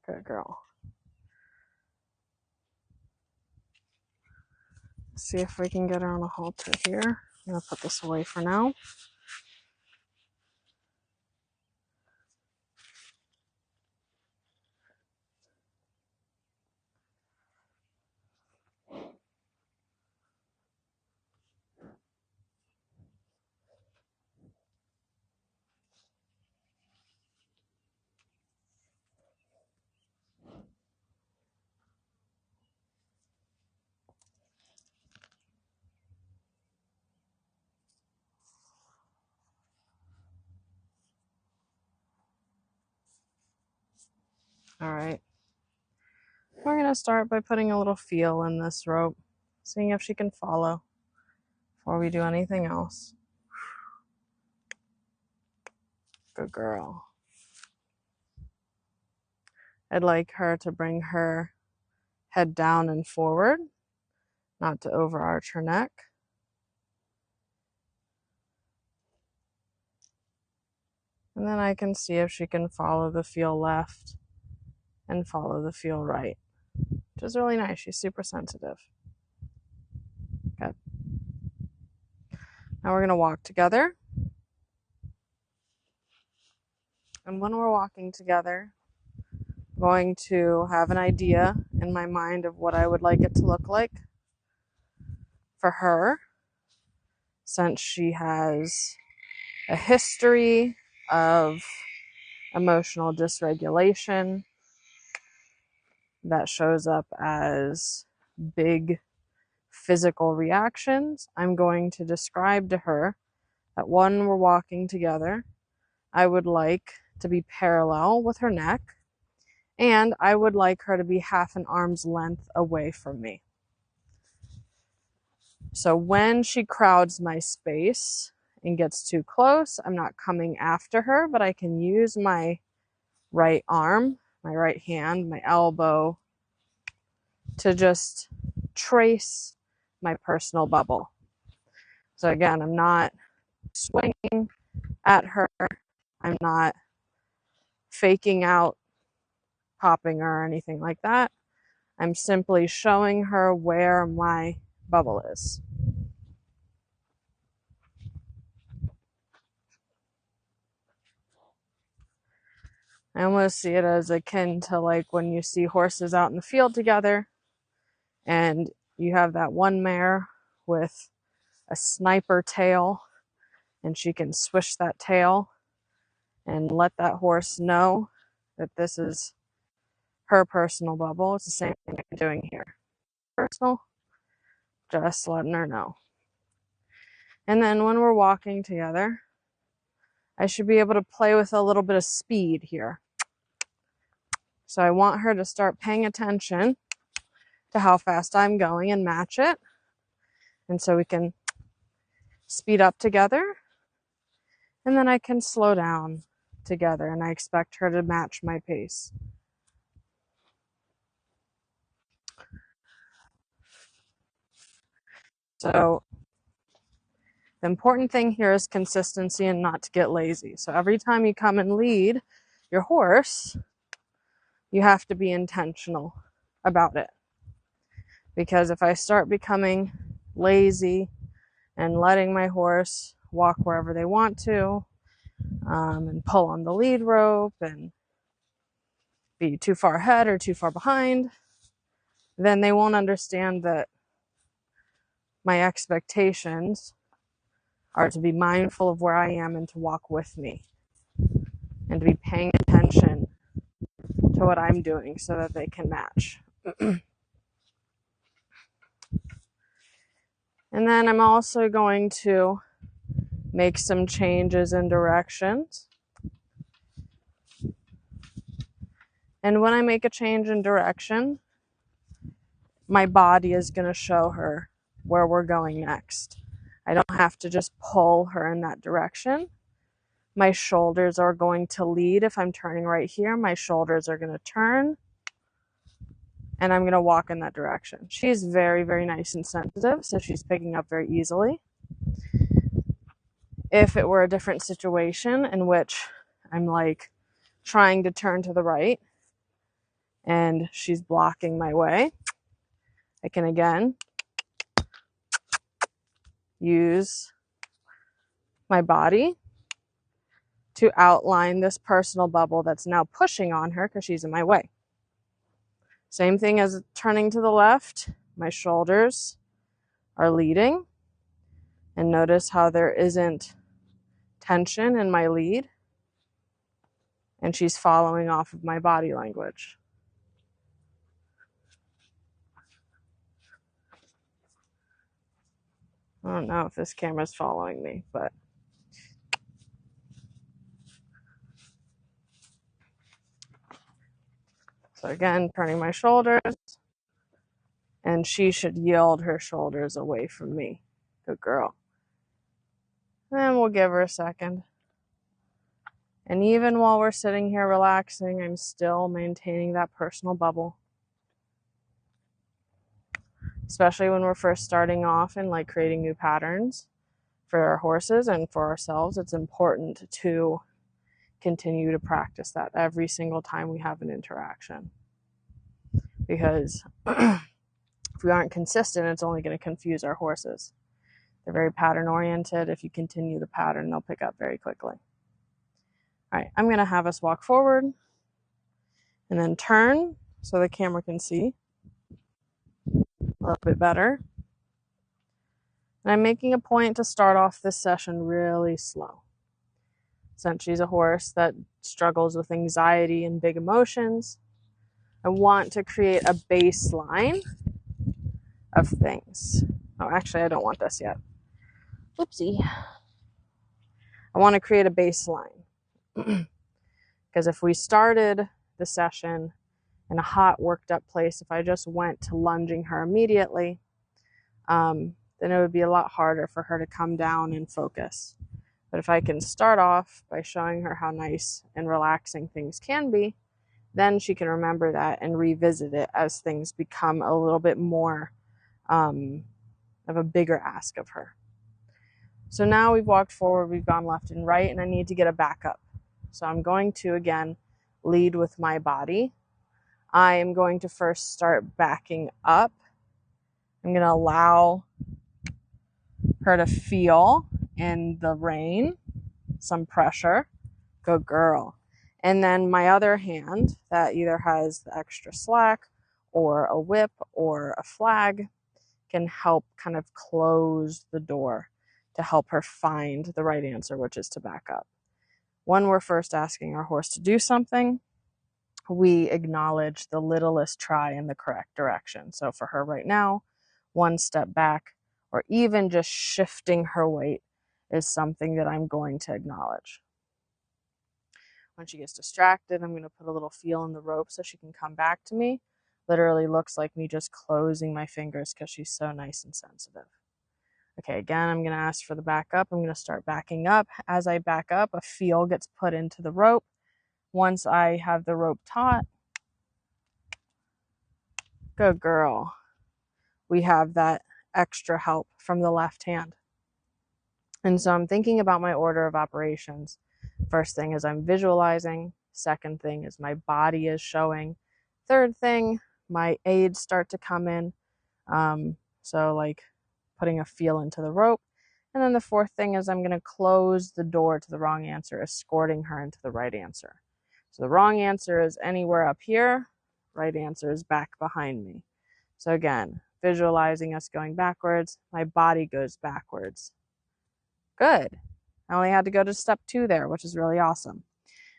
Good girl. See if we can get her on a halter here. I'm going to put this away for now. All right. We're going to start by putting a little feel in this rope, seeing if she can follow before we do anything else. Good girl. I'd like her to bring her head down and forward, not to overarch her neck. And then I can see if she can follow the feel left and follow the feel right, which is really nice. She's super sensitive. Good. Now we're going to walk together. And when we're walking together, I'm going to have an idea in my mind of what I would like it to look like for her, since she has a history of emotional dysregulation that shows up as big physical reactions. I'm going to describe to her that when we're walking together, I would like to be parallel with her neck, and I would like her to be half an arm's length away from me. So when she crowds my space and gets too close, I'm not coming after her, but I can use my right arm, my right hand, my elbow to just trace my personal bubble. So again, I'm not swinging at her. I'm not faking out popping her or anything like that. I'm simply showing her where my bubble is. I almost see it as akin to like when you see horses out in the field together and you have that one mare with a sniper tail and she can swish that tail and let that horse know that this is her personal bubble. It's the same thing I'm doing here. Personal, just letting her know. And then when we're walking together, I should be able to play with a little bit of speed here. So I want her to start paying attention to how fast I'm going and match it. And so we can speed up together, and then I can slow down together, and I expect her to match my pace. So the important thing here is consistency and not to get lazy. So every time you come and lead your horse, you have to be intentional about it. Because if I start becoming lazy and letting my horse walk wherever they want to, and pull on the lead rope and be too far ahead or too far behind, then they won't understand that my expectations are to be mindful of where I am and to walk with me and to be paying attention to what I'm doing so that they can match. And then I'm also going to make some changes in directions. And when I make a change in direction, my body is going to show her where we're going next. I don't have to just pull her in that direction. My shoulders are going to lead. If I'm turning right here, my shoulders are going to turn and I'm going to walk in that direction. She's very, very nice and sensitive, so she's picking up very easily. If it were a different situation in which I'm like trying to turn to the right and she's blocking my way, I can again use my body to outline this personal bubble that's now pushing on her because she's in my way. Same thing as turning to the left, my shoulders are leading, and notice how there isn't tension in my lead, and she's following off of my body language. I don't know if this camera's following me, but so again, turning my shoulders, and she should yield her shoulders away from me. Good girl. And we'll give her a second. And even while we're sitting here relaxing, I'm still maintaining that personal bubble. Especially when we're first starting off and like creating new patterns for our horses and for ourselves, it's important to continue to practice that every single time we have an interaction. Because if we aren't consistent, it's only going to confuse our horses. They're very pattern oriented. If you continue the pattern, they'll pick up very quickly. All right, I'm going to have us walk forward and then turn so the camera can see a little bit better. And I'm making a point to start off this session really slow. Since she's a horse that struggles with anxiety and big emotions, I want to create a baseline of things. Oh, actually, I don't want this yet. Oopsie. I want to create a baseline. Because if we started the session in a hot, worked up place, if I just went to lunging her immediately, then it would be a lot harder for her to come down and focus. But if I can start off by showing her how nice and relaxing things can be, then she can remember that and revisit it as things become a little bit more of a bigger ask of her. So now we've walked forward, we've gone left and right, and I need to get a backup. So I'm going to, again, lead with my body. I am going to first start backing up. I'm going to allow her to feel in the rein some pressure. Good girl. And then my other hand that either has the extra slack or a whip or a flag can help kind of close the door to help her find the right answer, which is to back up. When we're first asking our horse to do something, we acknowledge the littlest try in the correct direction. So for her right now, one step back or even just shifting her weight is something that I'm going to acknowledge. When she gets distracted, I'm going to put a little feel in the rope so she can come back to me. Literally looks like me just closing my fingers because she's so nice and sensitive. Okay, again, I'm going to ask for the backup. I'm going to start backing up. As I back up, a feel gets put into the rope. Once I have the rope taut, good girl, we have that extra help from the left hand. And so I'm thinking about my order of operations. First thing is I'm visualizing. Second thing is my body is showing. Third thing, my aids start to come in. So like putting a feel into the rope. And then the fourth thing is I'm going to close the door to the wrong answer, escorting her into the right answer. So the wrong answer is anywhere up here. Right answer is back behind me. So again, visualizing us going backwards, my body goes backwards. Good. I only had to go to step 2 there, which is really awesome.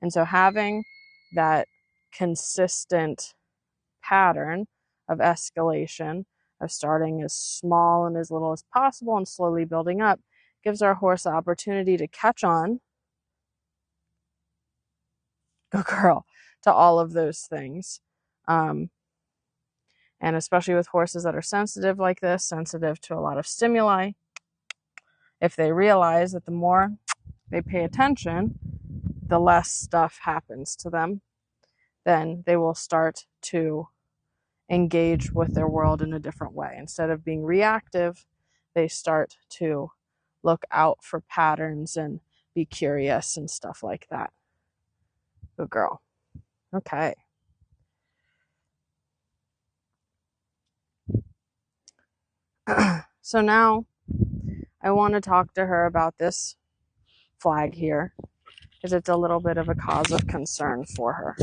And so having that consistent pattern of escalation, of starting as small and as little as possible and slowly building up, gives our horse the opportunity to catch on, good girl, to all of those things. And especially with horses that are sensitive like this, sensitive to a lot of stimuli, if they realize that the more they pay attention, the less stuff happens to them, then they will start to engage with their world in a different way. Instead of being reactive, they start to look out for patterns and be curious and stuff like that. Good girl. Okay. So now I want to talk to her about this flag here because it's a little bit of a cause of concern for her.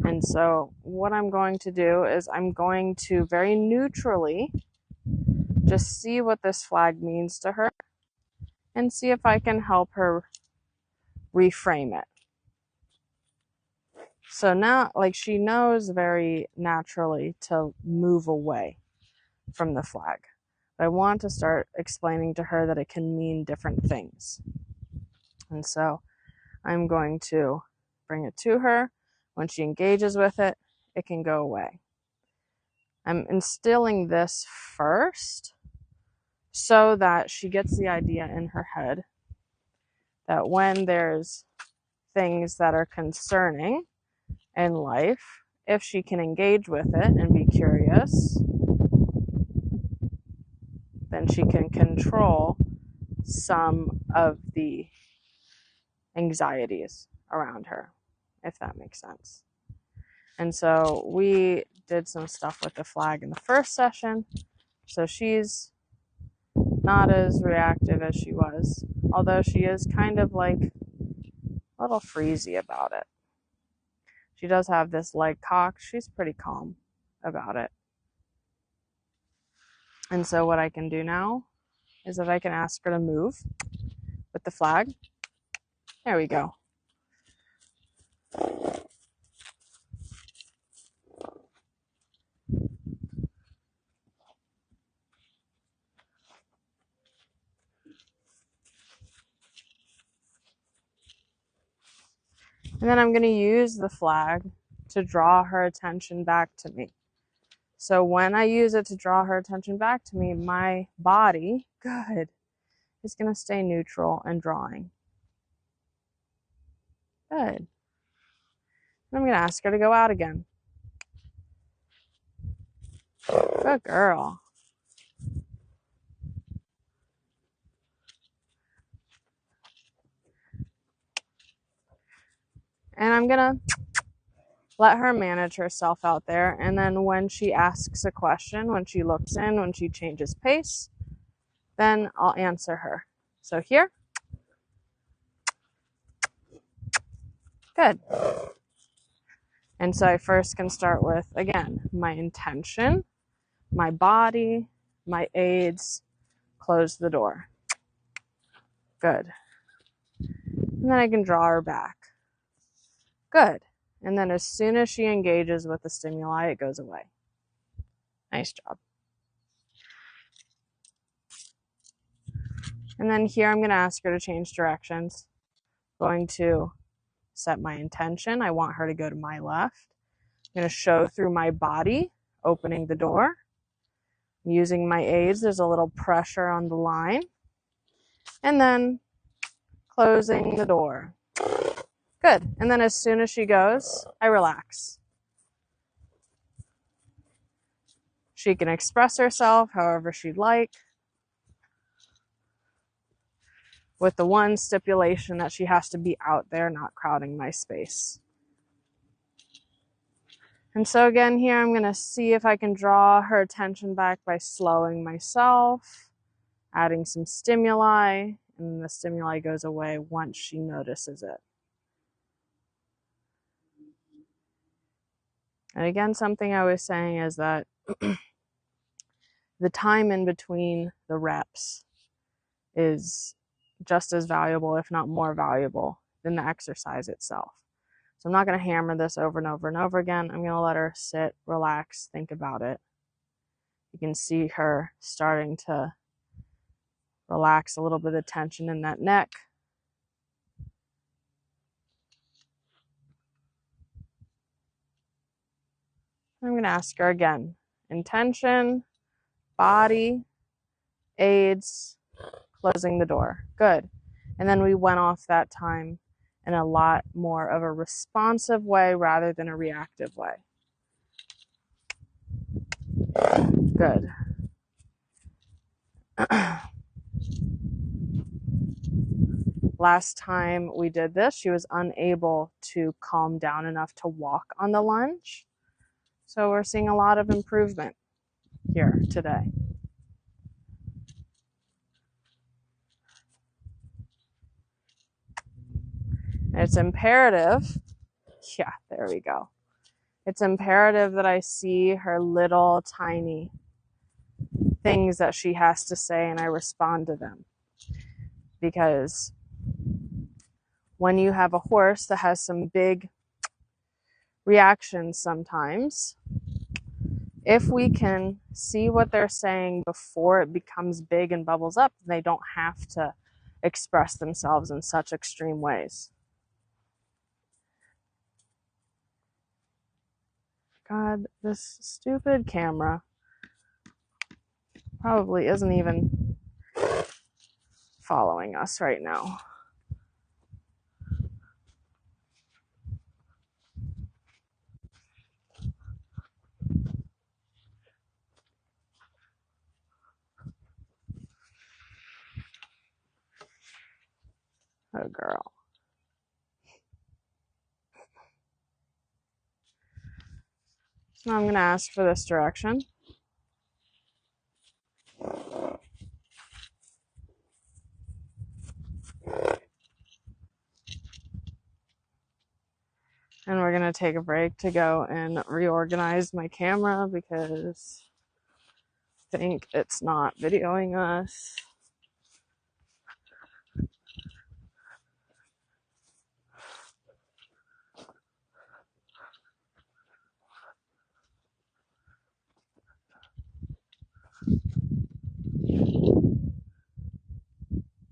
And so what I'm going to do is I'm going to very neutrally just see what this flag means to her and see if I can help her reframe it. So now, like, she knows very naturally to move away from the flag. But I want to start explaining to her that it can mean different things. And so I'm going to bring it to her. When she engages with it, it can go away. I'm instilling this first so that she gets the idea in her head that when there's things that are concerning in life, if she can engage with it and be curious, then she can control some of the anxieties around her, if that makes sense. And so we did some stuff with the flag in the first session, so she's not as reactive as she was, although she is kind of like a little freezy about it. She does have this leg cocked. She's pretty calm about it. And so what I can do now is that I can ask her to move with the flag. There we go. And then I'm going to use the flag to draw her attention back to me. So when I use it to draw her attention back to me, my body, good, is going to stay neutral and drawing. Good. I'm going to ask her to go out again. Good girl. And I'm going to let her manage herself out there. And then when she asks a question, when she looks in, when she changes pace, then I'll answer her. So here. Good. And so I first can start with, again, my intention, my body, my aids, close the door. Good. And then I can draw her back. Good. And then as soon as she engages with the stimuli, it goes away. Nice job. And then here I'm going to ask her to change directions. I'm going to set my intention. I want her to go to my left. I'm going to show through my body, opening the door. Using my aids, there's a little pressure on the line. And then closing the door. Good. And then as soon as she goes, I relax. She can express herself however she'd like, with the one stipulation that she has to be out there, not crowding my space. And so again, here I'm going to see if I can draw her attention back by slowing myself, adding some stimuli, and the stimuli goes away once she notices it. And again, something I was saying is that the time in between the reps is just as valuable, if not more valuable, than the exercise itself. So I'm not going to hammer this over and over and over again. I'm going to let her sit, relax, think about it. You can see her starting to relax a little bit of tension in that neck. I'm going to ask her again. Intention, body, aids, closing the door. Good. And then we went off that time in a lot more of a responsive way rather than a reactive way. Good. Last time we did this, she was unable to calm down enough to walk on the lunge. So we're seeing a lot of improvement here today. It's imperative. Yeah, there we go. It's imperative that I see her little tiny things that she has to say and I respond to them. Because when you have a horse that has some big reactions sometimes, if we can see what they're saying before it becomes big and bubbles up, they don't have to express themselves in such extreme ways. God, this stupid camera probably isn't even following us right now. Oh, girl. So now I'm going to ask for this direction. And we're going to take a break to go and reorganize my camera because I think it's not videoing us.